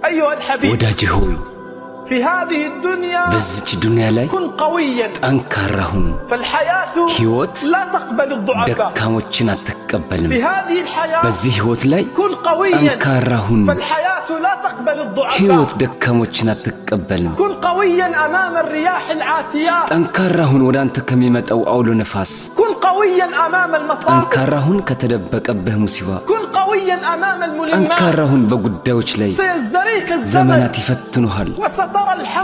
أيها الحبيب ወዳጅ ሆይ في هذه الدنيا በዚች ዱንያ ላይ كن قويا ጠንካራ ሁን فالحياة ሕይወት لا تقبل الضعفاء ደካሞችን አትቀበልም في هذه الحياة በዚህ ሕይወት ላይ كن قويا ጠንካራ ሁን فالحياة لا تقبل الضعفاء ሕይወት ደካሞችን አትቀበልም كن قويا أمام الرياح العاتيات ጠንካራ ሁን ወደ አንተ ከሚመጣው አውሎ ነፋስ كن قويا أمام المصائب ጠንካራ ሁን ከተደበቀብህ ሙሲባ كن قويا أمام الملمات ጠንካራ ሁን በጉዳዮች ላይ سيزدريك الزمن ዘመናት ይፈትኑሃል وسترى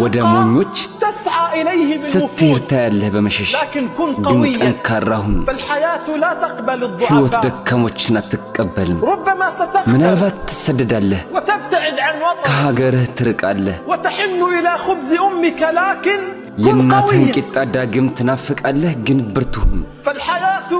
ወደ الحق ሞኞች تسعى إليه ስትሄድ بالوفود ታያለህ በመሸሽ لكن كن ግን قويا ጠንካራ ሁን فالحياة لا تقبل ሕይወት الضعفاء ደካሞችን አትቀበልም ربما ستفتر ምናልባት ትሰደዳለህ وتبتعد عن وطنك ከሀገርህ ትርቃለህ وتحن إلى خبز أمك لكن كن የእናትህን قويا ቂጣ ዳግም ትናፍቃለህ ግን ብርቱ ሁን فالحياة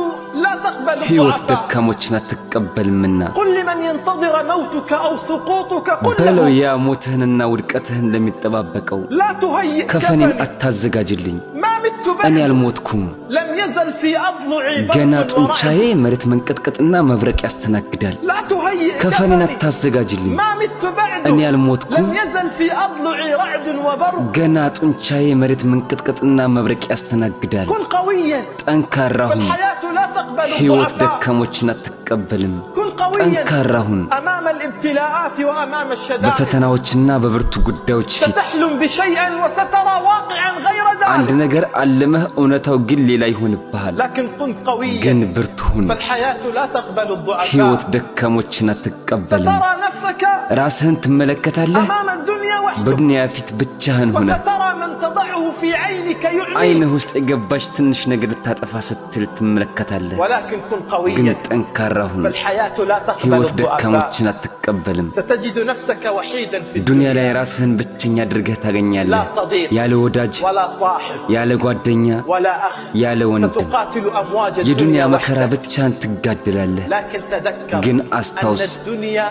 لا تقبل ሕይወት الضعفاء ደካሞችን አትቀበልምና قل لمن ينتظر موتك أو سقوطك قل በለው له ያ ሞትህንና ውድቀትህን ለሚጠባበቀው لا تهيئ ከፈኔን كفني አታዘጋጅልኝ ما مت እኔ بعد አልሞትኩም لم يزل في أضلعي ገና برد ጡንቻዬ ورعد መሬት መንቀጥቀጥና መብረቅ ያስተናግዳል لا تهيئ ከፈኔን كفني አታዘጋጅልኝ ما مت بعد እኔ አልሞትኩም لم يزل في أضلعي رعد وبرد ገና ጡንቻዬ መሬት መንቀጥቀጥና መብረቅ ያስተናግዳል كن قويا ጠንካራ ሁን فالحياة لا تقبل ሕይወት الضعفاء ደካሞችን አትቀበልም كن قويا ጠንካራ ሁን أمام الابتلاءات وأمام الشدائد በፈተናዎችና በብርቱ ጉዳዮች ፊት ستحلم بشيء وسترى واقعا غير አንድ ذلك ነገር አለመህ እውነታው ግን ሌላ ይሆንብሃል لكن كن قويا ግን ብርቱ ሁን فالحياة لا تقبل ሕይወት الضعفاء ደካሞችን አትቀበልም سترى نفسك ራስህን ትመለከታለህ أمام الدنيا وحدك በዱንያ ፊት ብቻህን ሆነ وسترى من تضعه في عينك يعمي አይንህ ውስጥ የገባች ትንሽ ነገር ልታጠፋ ስትል ትመለከታለህ ولكن كن ግን قويا ጠንካራ ሁን فالحياة لا تقبل ሕይወት الضعفاء ደካሞችን አትቀበልም ستجد نفسك وحيدا في ዱንያ الدنيا ላይ ራስህን ብቸኛ አድርገህ لا ታገኛለህ صديق ያለ ወዳጅ ولا صاحب ያለ ጓደኛ ولا أخ ያለ ወንድም ستقاتل أمواج የዱንያ الدنيا መከራ وحدك ብቻህን ትጋደላለህ لكن تذكر ግን أن አስታውስ الدنيا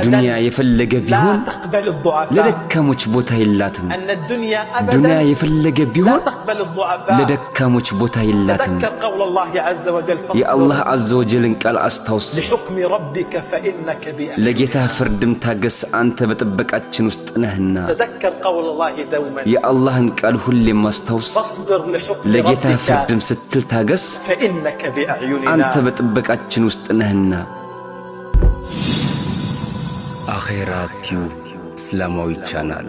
ዱንያ أبدا የፈለገ لا ቢሆን تقبل الضعفاء ለደካሞች ቦታ የላትም أن الدنيا ዱንያ أبدا የፈለገ لا ቢሆን تقبل الضعفاء ለደካሞች ቦታ የላትም تذكر قول الله عز وجل የአላህ فاصبر አዘ ወጀልን ቃል አስታውስ لحكم ربك فإنك بأهله ለጌታ ፍርድም ታገስ አንተ በጥበቃችን ውስጥ ነህና تذكر قول الله دوما የአላህን ቃል ሁሌም አስታውስ فاصبر لحكم ለጌታ ربك ፍርድም ስትል ታገስ فإنك አንተ بأعيننا በጥበቃችን ውስጥ ነህና አኺራ ቲዩብ እስላማዊ ቻናል